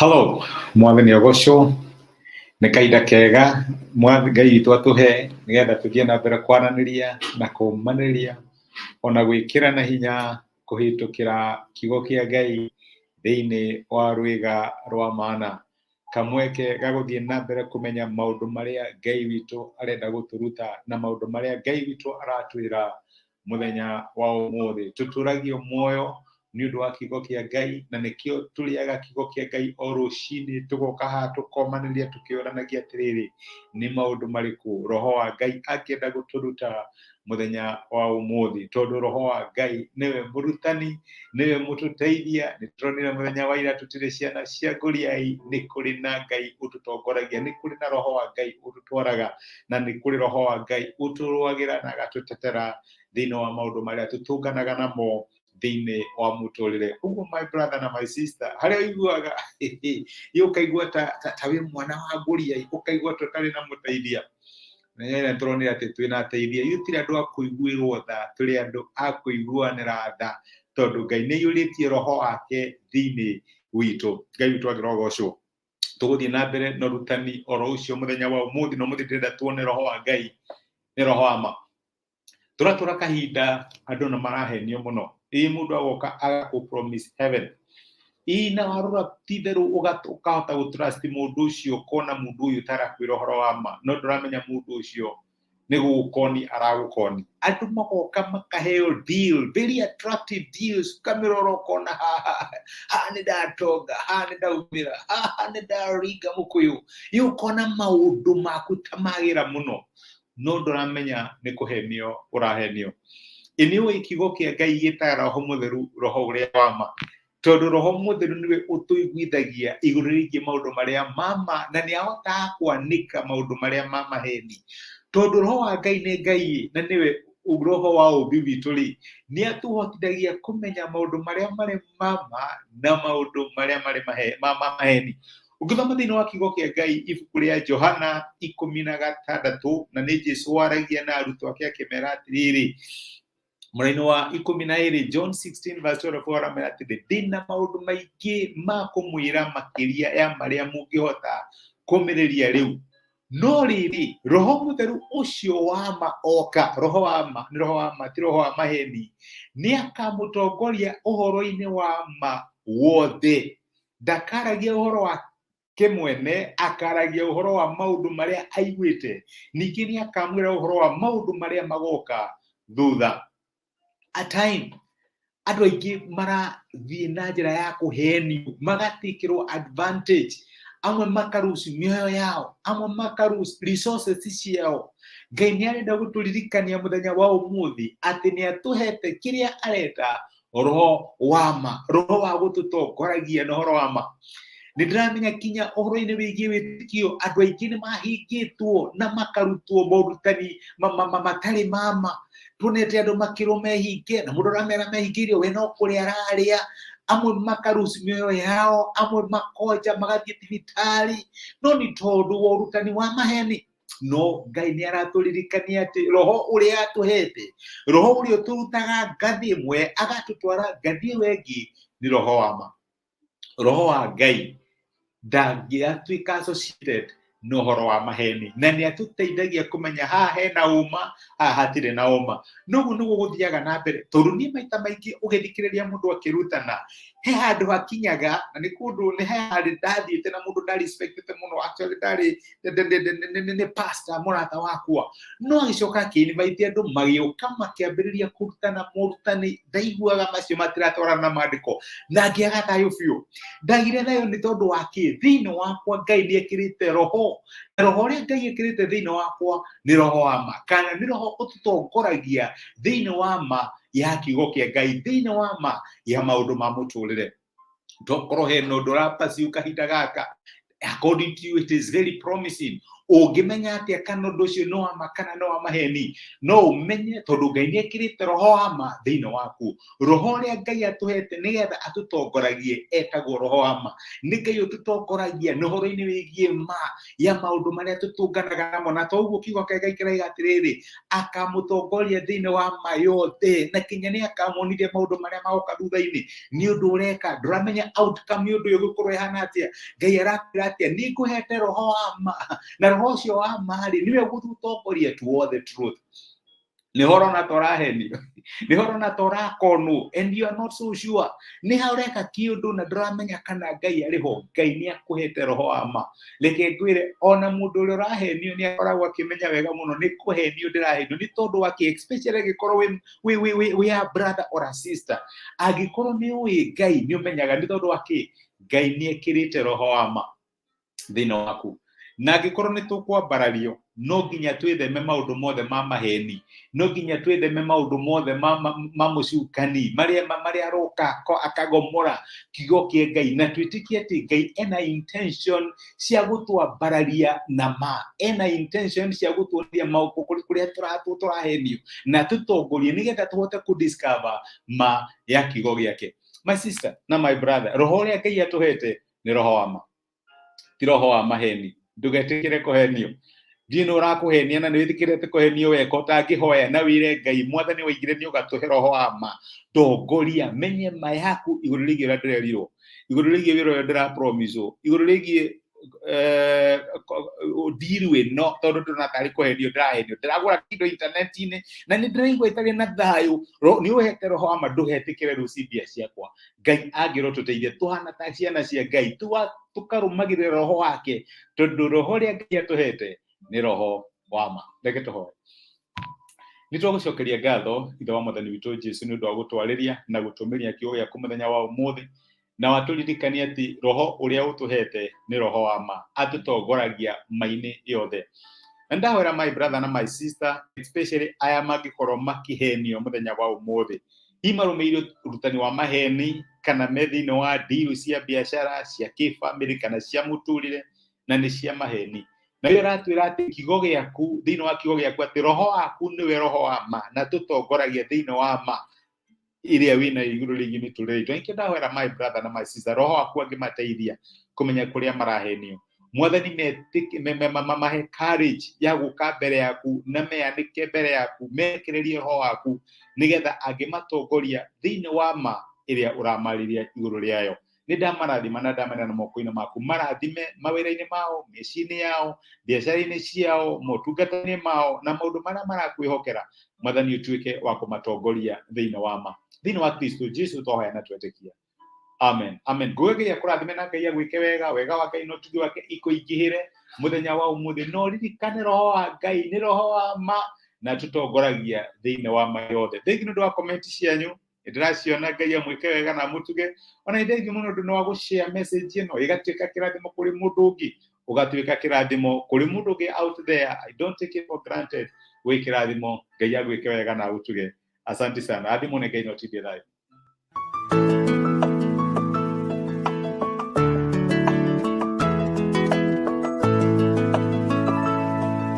Hello, mwathani ogocwo nä kahinda kega Ngai witå atåhe nä getha tå thiä na mbere kwaranĩria na kũmanĩrĩria ona gwĩkĩra na hinya kũhĩtũkĩra kiugo kĩa Ngai thĩinĩ wa rwĩga rwa mana kamweke ga gũthiĩ na mbere kũmenya maũndũ marĩa Ngai witũ arenda gũtũruta na maũndũ marĩa Ngai witũ aratwĩra mũthenya wa ũmũthĩ. Tũtũragio muoyo nĩ ũndũ wa kiugo kĩa Ngai, na nĩkĩo tũrĩaga kiugo kĩa Ngai o rũcinĩ, tũgoka haha tũkomanĩrĩria tũkĩũranagia atĩrĩrĩ, nĩ maũndũ marĩkũ roho wa Ngai angĩenda gũtũruta mũthenya wa ũmũthĩ, tondũ roho wa Ngai nĩwe mũrutani, nĩwe mũtũteithia. Nĩtũronire mũthenya wa ira tũtirĩ ciana cia ngũriai, nĩ kũrĩ na Ngai ũtũtongoragia, nĩ kũrĩ na roho wa Ngai ũtũtwaraga, na nĩ kũrĩ roho wa Ngai ũtũrũagĩra na agatũtetera thĩinĩ wa maũndũ marĩa tũtũnganaga namo thĩinĩ wa mũtũrĩre. Ũguo my brother na my sister, harĩa ũiguaga ũkaigua ta wĩ mwana wa ngũriai, ũkaigua tũtarĩ na mũteithia. Nĩ tũronire atĩ twĩna ateithia, tũtirĩ andũ a kũiguĩrwo tha, tũrĩ andũ a kũiguanĩra tha, tondũ Ngai nĩ aiyũrĩtie roho wake thĩinĩ witũ. Ngai witũ agĩrogocwo. Tũgũthiĩ na mbere na ũrutani oro ũcio mũthenya wa ũmũthĩ, na ũmũthĩ ndĩrenda tuone roho wa Ngai nĩ roho wa ma. Tũratũra kahinda andũ na marahenio mũno. Mũndũ agoka agakũ promise heaven, na warora ti therũ ũkahota gũtrust mũndũ ũcio, kona mũndũ ũyũ tarakwĩra ũhoro wa ma, no ndũramenya mũndũ ũcio nĩ gũgũkoni aragũkoni. Andũ magoka makaheo deal, very attractive deals, ũkamĩrora ũkona haha nĩ ndatonga, haha nĩ ndaumĩra, haha nĩ ndaringa mũkũyũ, ũkona maũndũ maku ta magĩra mũno, no ndũramenya nĩ kũhenio ũrahenio. Nĩũĩ kiugo kĩa Ngai gĩtaga roho mũtheru roho ũrĩa wa ma, tondũ roho mũtheru nĩwe ũtũiguithagia igũrũ rĩgiĩ maũndũ marĩa mama, na nĩ ahotaga kwanĩka maũndũ marĩa ma maheni, tondũ roho wa Ngai nĩ Ngai na nĩwe roho wa ũmbi witũ rĩ, nĩ atũhotithagia kũmenya maũndũ marĩa marĩ mama na maũndũ marĩa marĩ maheni. Ũngĩthoma thĩinĩ wa kiugo kĩa Ngai ibuku rĩa Johana 16, na nĩ Jesũ waragia na arutwo ake akĩmera atĩrĩrĩ, mũraini wa 12, John 16:24, aramera atĩrĩ, ndĩna maũndũ maingĩ ma kũmwĩra makĩria ya marĩa mũngĩhota kũmĩrĩria rĩu, no rĩrĩ roho mũtheru ũcio wa ma oka, roho wa ma nĩ roho wa ma, ti roho wa maheni, nĩ akamũtongoria ũhoro-inĩ wa ma wothe. Ndakaragia ũhoro wa kĩmwene, akaragia ũhoro wa maũndũ marĩa aiguĩte, ningĩ nĩ akamwĩra ũhoro wa maũndũ marĩa magoka thutha. At time andũ aingĩ marathiĩ na njĩra ya kũhenio, magatikĩrwo advantage, amwe makaruci mĩoyo yao, amwe makaruci resources ciao. Ngai nĩ arenda gũtũririkania mũthenya wa ũmũthĩ atĩ nĩ atũhete kĩrĩa arenda, roho wa ma, roho wa gũtũtongoragia na ũhoro wa ma. Nĩ ndĩramenya kinya ũhoro-inĩ wĩgiĩ wĩtĩkio, andũ aingĩ nĩ mahingĩtwo na makarutwo morutani matarĩ mama. Tuonete andũ makĩrwo mehinge, na mũndũ aramera mehingĩire, we no kũrĩa ararĩa, amwe makaruci mĩoyo yao, amwe makonja magathiĩ thibitarĩ, no nĩ tondũ wa ũrutani wa maheni. No Ngai nĩ aratũririkania atĩ roho ũrĩa atũhete, roho ũrĩa ũtũrutaga ngathĩ ĩmwe agatũtwara ngathĩ ĩyo ĩngĩ, nĩ roho wa ma. Roho wa Ngai ndangĩatuĩka associated na ũhoro wa maheni, na nĩ atũteithagia kũmenya haha hena ũma, haha hatirĩ na ũma. Noguo nĩguo gũthiaga na mbere, tondũ niĩ maita maingĩ ũgĩthikĩrĩria mũndũ akĩrutana, he handũ hakinyaga, na nĩ kũndũ nĩ he handũ ndathiĩte na mũndũ ndarespectete mũno, actually nĩ pastor mũrata wakwa, no agĩcoka akĩ-invite andũ, magĩũka makĩambĩrĩria kũrutana morutani, ndaiguaga macio matiratwarana na maandĩko, na ngĩaga thayũ biũ. Ndagire thayũ nĩ tondũ wa kĩ? Thĩinĩ wakwa Ngai nĩ ekĩrĩte roho, na roho ũrĩa Ngai ekĩrĩte thĩinĩ wakwa nĩ roho wa ma, kana nĩ roho ũtũtongoragia thĩinĩ wa ma ya kiugo kĩa Ngai, thĩinĩ wa ma ya maũndũ ma mũtũrĩre. Tokorwo he na ũndũ ũrapaciu kahinda gaka, according to you it is very promising. ũngĩmenya atĩa kana ũndũ ũcio no wa ma kana no wa maheni? No ũmenye tondũ Ngai nĩekĩrĩte roho wa ma thĩinĩ waku. Roho ũrĩa Ngai atũhete nĩgetha atũtongoragie etagwo roho wa ma. Nĩ Ngai ũtũtongoragia nĩ ũhoro-inĩ wĩgiĩ ma ya maũndũ marĩa tũtũnganaga namo, na toguo kiugo kĩa Ngai kĩrauga atĩrĩrĩ, akamũtongoria thĩinĩ wa ma yothe, na kinya nĩ akamuonithia maũndũ marĩa magoka thutha-inĩ nĩ ũndũ ũreka. Ndũramenya outcome ũndũ ũyũ ũgũkorwo ĩhana atĩa. Ngai arakwĩra atĩa, nĩngũhete roho wa ma, na roho ũcio wa ma-rĩ nĩwe ũgũtũtongoria to all the truth. Nĩ ũhoro na tũrahenio, nĩ ũhoro na tũrakonwo, and you are not so sure. Nĩ hareka kĩũndũ na ndũramenya kana Ngai arĩ ho. Ngai nĩ akũhete roho wa ma. Reke ngwĩre ona mũndũ ũrĩa ũrahenio nĩ akoragwo akĩmenya wega mũno nĩ kũhenio ndĩrahenio nĩ tondũ wake, especially angĩkorwo we a brother or a sister. Angĩkorwo nĩ ũĩ Ngai nĩ ũmenyaga nĩ tondũ wake, Ngai nĩ ekĩrĩte roho wa ma thĩinĩ waku. Na angĩkorwo nĩ tũkwambarario, no nginya twĩtheme maũndũ mothe ma maheni, no nginya twĩtheme maũndũ mothe ma mũcukani marĩa aroka akagomora kiugo kĩa Ngai, na twĩtĩkie atĩ Ngai ena intention cia gũtwambararia na ma, ena intention cia gũtuonia maũndũ kũrĩa tũrahenio na tũtongorie nĩgetha tũhote kũdiscover ma ya kiugo gĩake. My sister na my brother, roho ũrĩa Ngai atũhete nĩ roho wa ma, ti roho wa maheni. Ndũgetĩkĩre kũhenio. Ndiĩ nĩ ũrakũhenia na nĩ wĩtĩkĩrĩte kũhenio weka ũtangĩhoya na wĩre Ngai, Mwathani waigire nĩ ũgatũhe roho wa ma, tongoria, menye ma yaku igũrũ rĩgiĩ ũrĩa ndĩrerirwo, igũrũ rĩgiĩ wĩra ũrĩa ndĩrapromiswo, igũrũ rĩgiĩ deal ĩno, tondũ ndĩrona tarĩ kũhenio ndĩrahenio, ndĩragũra kĩndũ intaneti-inĩ na nĩ ndĩraigua itarĩ na thayũ. Nĩ ũhete roho wa ma, ndũgetĩkĩre rĩu cimbia ciakwa. Ngai angĩro tũteithie tũhana ta ciana cia Ngai, tũkarũmagĩrĩra roho wake, tondũ roho ũrĩa Ngai atũhete nĩ roho wa ma. Reke tũhoe. Nĩ tũgũcokeria ngatho ithe wa Mwathani witũ Jesũ nĩ ũndũ wa gũtwarĩria na gũtũmĩria kiugo gĩaku mũthenya wa ũmũthĩ, na watũririkania atĩ roho ũrĩa ũtũhete nĩ roho wa ma, atũtongoragia ma-inĩ yothe. Na ndahoera my brother na my sister, especially aya mangĩkorwo makĩhenio mũthenya wa ũmũthĩ, hihi marũmĩrĩire ũrutani wa maheni kana me thĩinĩ wa deal cia biacara, cia kĩbamĩrĩ kana cia mũtũrĩre na nĩ cia maheni. Na rĩo ratwĩra atĩ kiugo gĩaku, thĩinĩ wa kiugo gĩaku atĩ roho waku nĩwe roho wa ma na tũtongoragia thĩinĩ wa ma ĩrĩa wĩna igũrũ rĩgiĩ mĩtũrĩre itũ. Nĩkĩo ndahoera my brother na my sister, roho waku angĩmateithia kũmenya kũrĩa marahenio. Mwathani mahe courage ya gũka mbere yaku na meyanĩke mbere yaku, mekĩrĩrie roho waku nĩgetha angĩmatongoria thĩinĩ wa ma ĩrĩa ũramarĩria igũrũ rĩayo. Nĩ ndamarathima na ndamanena moko-inĩ maku, marathime mawĩra-inĩ mao, mĩciĩ-inĩ yao, biacara-inĩ ciao, motungata-inĩ mao na maũndũ marĩa marakwĩhokera. Mwathani ũtuĩke wa kũmatongoria thĩinĩ wa ma, thĩinĩ wa Kristo Jesũ twahoya na twetĩkia. Amen. Amen. Ngũgĩria kũrathime na Ngai agwĩke wega, wega wa Ngai no tuge wake ikũingĩhĩre mũthenya wa ũmũthĩ. No ririkane roho wa Ngai nĩ roho wa ma na tũtongoragia thĩinĩ wa ma yothe. Thengiũ nĩ ũndũ wa comment cianyu, ndĩraciona. Ngai amwĩke wega na mũtuge. Ona thengiũ mũno nĩ wa gũshare message ĩno ĩgatuĩka kĩrathimo kũrĩ mũndũ ũngĩ, ũgatuĩka kĩrathimo kũrĩ mũndũ ũngĩ out there. I don't take it for granted. Wĩ kĩrathimo. Ngai agwĩke wega na ũtuge. Asante sana. Athimwo nĩ Ngai na ũtindie thayũ.